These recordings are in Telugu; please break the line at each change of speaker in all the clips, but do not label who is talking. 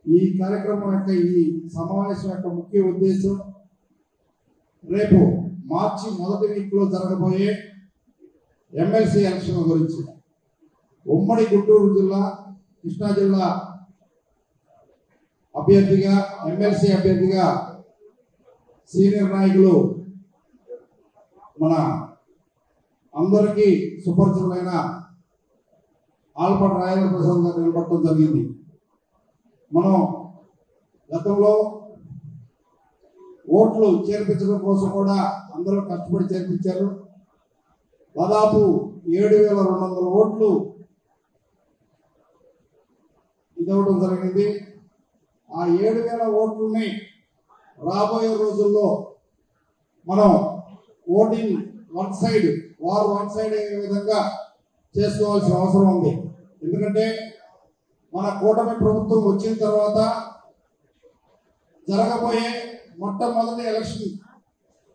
ఈ కార్యక్రమం యొక్క ఈ సమావేశం యొక్క ముఖ్య ఉద్దేశం రేపు మార్చి మొదటి వీక్ లో జరగబోయే ఎమ్మెల్సీ ఎలక్షన్ గురించి. ఉమ్మడి గుంటూరు జిల్లా, కృష్ణా జిల్లా అభ్యర్థిగా, ఎమ్మెల్సీ అభ్యర్థిగా సీనియర్ నాయకులు మన అందరికీ సుపరిచితులైన ఆలపాటి రాజేంద్ర ప్రసాద్ గారు నిలబడటం జరిగింది. మనం గతంలో ఓట్లు చేర్పించడం కోసం కూడా అందరూ కష్టపడి చేర్పించారు. దాదాపు 7,200 ఓట్లు ఇవ్వడం జరిగింది. ఆ 7,000 ఓట్లని రాబోయే రోజుల్లో మనం ఓటింగ్ వన్ సైడ్ అయ్యే విధంగా చేసుకోవాల్సిన అవసరం ఉంది. ఎందుకంటే మన కూటమి ప్రభుత్వం వచ్చిన తర్వాత జరగబోయే మొట్టమొదటి ఎలక్షన్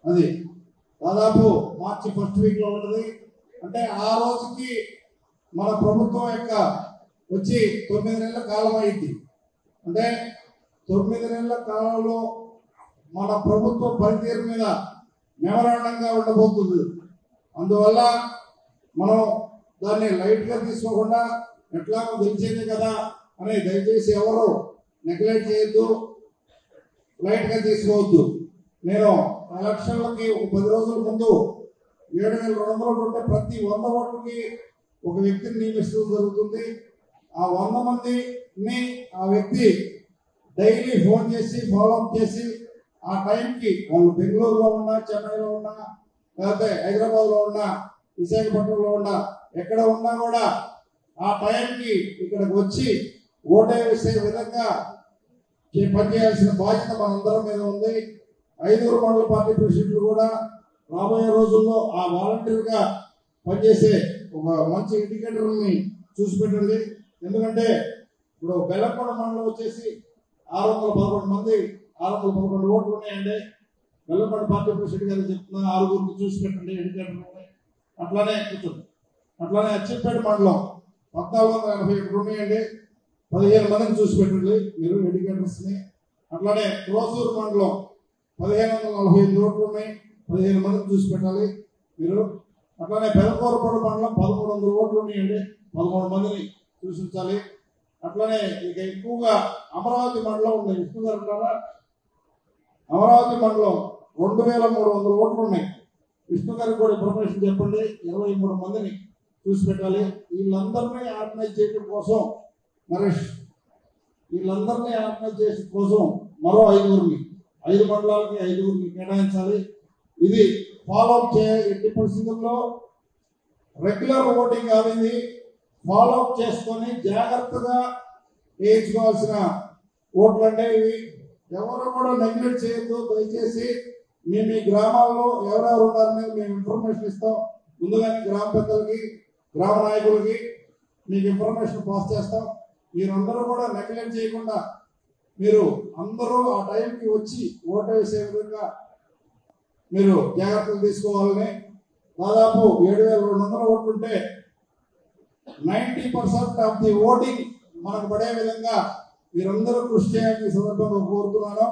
అది దాదాపు మార్చి ఫస్ట్ వీక్ లో ఉంటుంది. అంటే ఆ రోజుకి మన ప్రభుత్వం యొక్క వచ్చి 9 నెలల కాలం అయింది. అంటే 9 నెలల కాలంలో మన ప్రభుత్వ పనితీరు మీద మెమరాండంగా ఉండబోతుంది. అందువల్ల మనం దాన్ని లైట్ గా తీసుకోకుండా ఎట్లా గెలిచేది కదా అని దయచేసి ఎవరు నెగ్లెక్ట్ చేయొద్దు, లైట్ గా తీసుకోవద్దు. నేను ఎలక్షన్లకి 10 రోజుల ముందు 7,200 ఉంటే ప్రతి 100 ఓట్లకి ఒక వ్యక్తిని నియమించడం జరుగుతుంది. ఆ 100 మందిని ఆ వ్యక్తి డైలీ ఫోన్ చేసి ఫాలోఅప్ చేసి ఆ టైంకి వాళ్ళు బెంగళూరులో ఉన్నా, చెన్నైలో ఉన్నా, లేకపోతే హైదరాబాద్ లో ఉన్నా, విశాఖపట్నంలో ఉన్నా, ఎక్కడ ఉన్నా కూడా ఆ టైంకి ఇక్కడికి వచ్చి ఓటే వేసే విధంగా పనిచేయాల్సిన బాధ్యత మనందరం మీద ఉంది. 5 మండల పార్టీ ప్రెసిడెంట్లు కూడా రాబోయే రోజుల్లో ఆ వాలంటీర్ గా పనిచేసే ఒక మంచి ఇండికేటర్ని చూసి పెట్టండి. ఎందుకంటే ఇప్పుడు బెల్లంకొండ మండలం వచ్చేసి 611 ఓట్లు ఉన్నాయండి. బెల్లంకొండ పార్టీ ప్రెసిడెంట్ గారు చెప్తున్నా 6 చూసి పెట్టండి ఇండికేటర్. అట్లానే కూర్చోండి. అట్లానే అచ్చిపేట మండలం 1481 ఉన్నాయండి, 15 మందిని చూసి పెట్టండి మీరు ఇండికేటర్స్ ని. అట్లానే క్రోసూరు మండలం 1548 ఓట్లు ఉన్నాయి, 15 మందిని చూసి పెట్టాలి మీరు. అట్లానే పెదకూరపాడు మండలం 1300 ఓట్లు ఉన్నాయండి, 13 మందిని చూసించాలి. అట్లానే ఇక ఎక్కువగా అమరావతి మండలం ఉంది, విష్ణు గారు ఉంటారా? అమరావతి మండలం 2,300 ఓట్లు ఉన్నాయి. విష్ణు గారికి కూడా ఇన్ఫర్మేషన్ చెప్పండి, 23 మందిని చూసి పెట్టాలి. వీళ్ళందరినీ ఆర్గనైజ్ చేయడం కోసం నరేష్, వీళ్ళందరినీ ఆర్గనైజ్ చేయడం కోసం మరో 5 మండలాలకి 5 కేటాయించాలి. ఇది ఫాలోఅప్ చేయాలి. ఎట్టి పరిస్థితుల్లో రెగ్యులర్ ఓటింగ్ కాదు, ఇది ఫాలోఅప్ చేసుకొని జాగ్రత్తగా వేయించుకోవాల్సిన ఓట్లు అంటే ఇవి. ఎవరు కూడా నెగ్లెక్ట్ చేయొద్దు దయచేసి. మేము మీ గ్రామాల్లో ఎవరెవరు ఉన్నారని మేము ఇన్ఫర్మేషన్ ఇస్తాం. ముందుగానే గ్రామ పెద్దలకి, గ్రామ నాయకులకి మీకు ఇన్ఫర్మేషన్ పాస్ చేస్తాం. మీరందరూ కూడా నెగ్లెక్ట్ చేయకుండా మీరు అందరూ ఆ టైంకి వచ్చి ఓటు వేసే విధంగా మీరు జాగ్రత్తలు తీసుకోవాలని. దాదాపు 7,200 ఓట్లుంటే 90% ఆఫ్ ది ఓటింగ్ మనకు పడే విధంగా మీరందరూ కృషి చేయాలని ఈ సందర్భంగా కోరుతున్నాను.